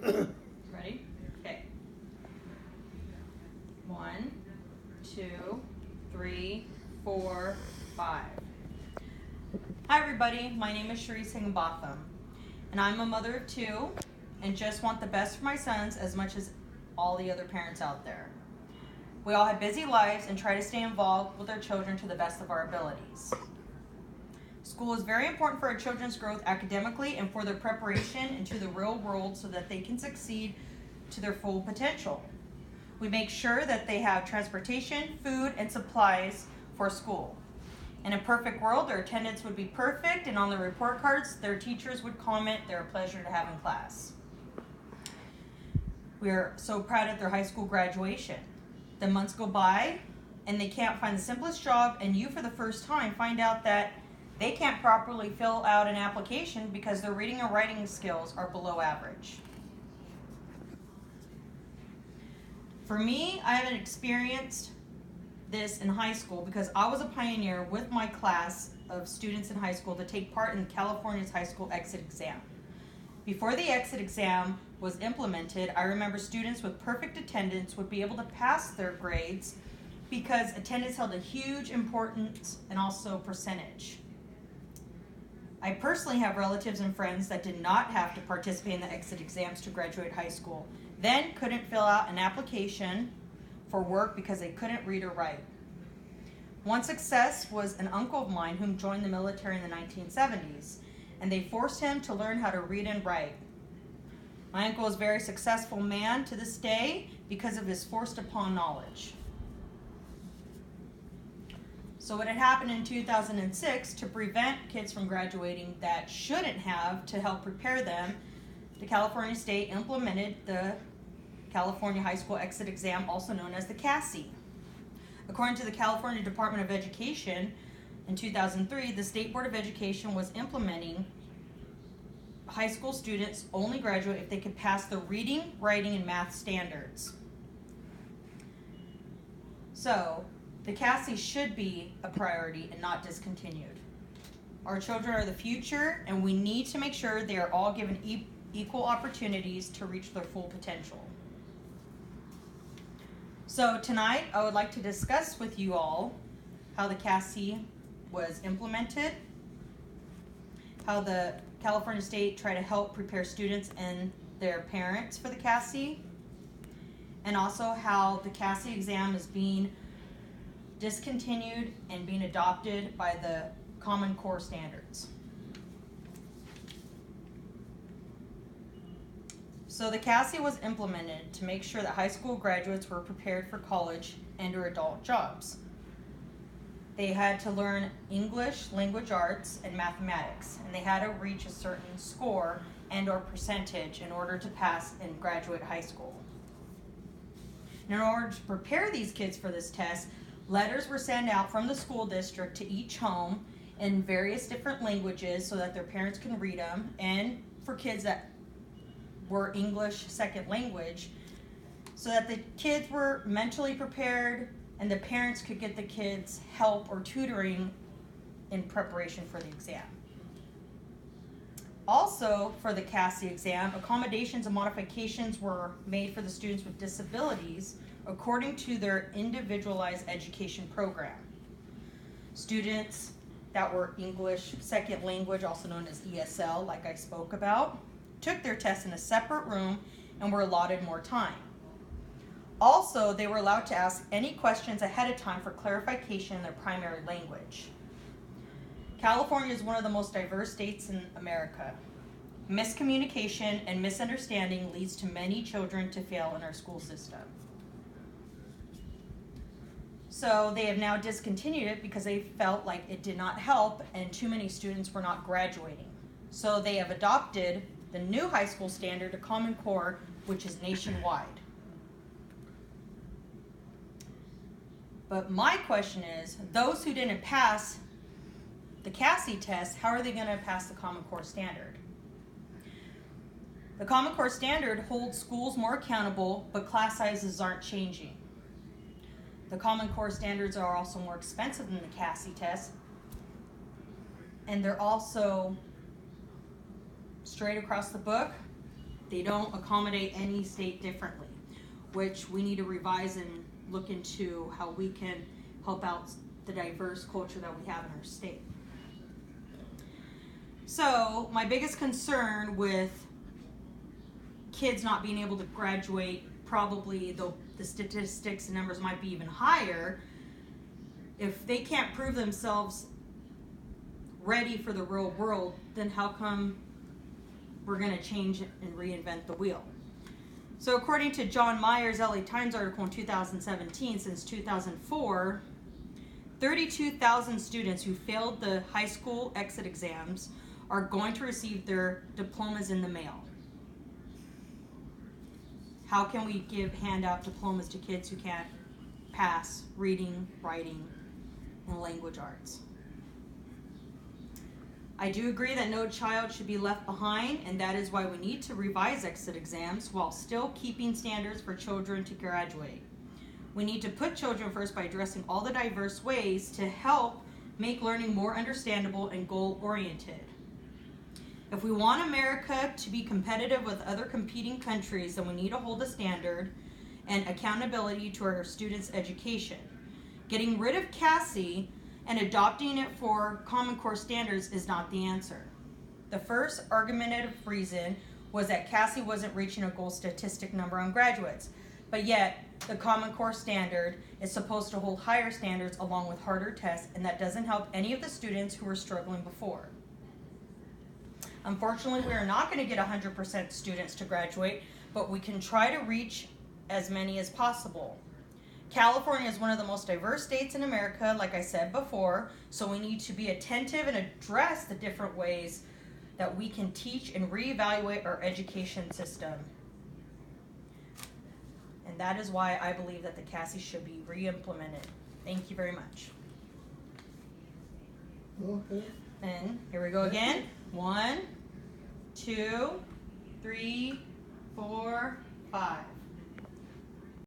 Ready? Okay. 1, 2, 3, 4, 5. Hi everybody, my name is Sharice Higginbotham, and I'm a mother of 2 and just want the best for my sons as much as all the other parents out there. We all have busy lives and try to stay involved with our children to the best of our abilities. School is very important for our children's growth academically and for their preparation into the real world so that they can succeed to their full potential. We make sure that they have transportation, food, and supplies for school. In a perfect world, their attendance would be perfect, and on the report cards, their teachers would comment, "They're a pleasure to have in class." We are so proud of their high school graduation. The months go by, and they can't find the simplest job, and you, for the first time, find out that they can't properly fill out an application because their reading and writing skills are below average. For me, I haven't experienced this in high school because I was a pioneer with my class of students in high school to take part in California's high school exit exam. Before the exit exam was implemented, I remember students with perfect attendance would be able to pass their grades because attendance held a huge importance and also percentage. I personally have relatives and friends that did not have to participate in the exit exams to graduate high school, then couldn't fill out an application for work because they couldn't read or write. One success was an uncle of mine whom joined the military in the 1970s, and they forced him to learn how to read and write. My uncle is a very successful man to this day because of his forced upon knowledge. So what had happened in 2006 to prevent kids from graduating that shouldn't have, to help prepare them, the California State implemented the California High School Exit Exam, also known as the CASI. According to the California Department of Education, in 2003, the State Board of Education was implementing high school students only graduate if they could pass the reading, writing, and math standards. So, the CASI should be a priority and not discontinued. Our children are the future, and we need to make sure they are all given equal opportunities to reach their full potential. So tonight, I would like to discuss with you all how the CASI was implemented, how the California State tried to help prepare students and their parents for the CASI, and also how the CASI exam is being discontinued and being adopted by the Common Core standards. So the CASI was implemented to make sure that high school graduates were prepared for college and or adult jobs. They had to learn English, language arts, and mathematics, and they had to reach a certain score and or percentage in order to pass and graduate high school. In order to prepare these kids for this test, letters were sent out from the school district to each home in various different languages so that their parents can read them, and for kids that were English second language, so that the kids were mentally prepared and the parents could get the kids help or tutoring in preparation for the exam. Also, for the CASI exam, accommodations and modifications were made for the students with disabilities according to their individualized education program. Students that were English second language, also known as ESL, like I spoke about, took their test in a separate room and were allotted more time. Also, they were allowed to ask any questions ahead of time for clarification in their primary language. California is one of the most diverse states in America. Miscommunication and misunderstanding leads to many children to fail in our school system. So they have now discontinued it because they felt like it did not help and too many students were not graduating. So they have adopted the new high school standard, a Common Core, which is nationwide. But my question is, those who didn't pass the CASI test, how are they going to pass the Common Core standard? The Common Core standard holds schools more accountable, but class sizes aren't changing. The Common Core standards are also more expensive than the CASI test, and they're also straight across the book They don't accommodate any state differently, which we need to revise and look into how we can help out the diverse culture that we have in our state. So my biggest concern with kids not being able to graduate, probably the statistics and numbers might be even higher, if they can't prove themselves ready for the real world, then how come we're going to change and reinvent the wheel? So according to John Meyer's LA Times article in 2017, since 2004, 32,000 students who failed the high school exit exams are going to receive their diplomas in the mail. How can we hand out diplomas to kids who can't pass reading, writing, and language arts? I do agree that no child should be left behind, and that is why we need to revise exit exams while still keeping standards for children to graduate. We need to put children first by addressing all the diverse ways to help make learning more understandable and goal-oriented. If we want America to be competitive with other competing countries, then we need to hold a standard and accountability to our students' education. Getting rid of CASI and adopting it for Common Core standards is not the answer. The first argumentative reason was that CASI wasn't reaching a goal statistic number on graduates, but yet the Common Core standard is supposed to hold higher standards along with harder tests, and that doesn't help any of the students who were struggling before. Unfortunately, we are not going to get 100% students to graduate, but we can try to reach as many as possible. California is one of the most diverse states in America, like I said before, so we need to be attentive and address the different ways that we can teach and reevaluate our education system. And that is why I believe that the CASI should be re-implemented. Thank you very much. Okay. And here we go again. 1, 2, 3, 4, 5.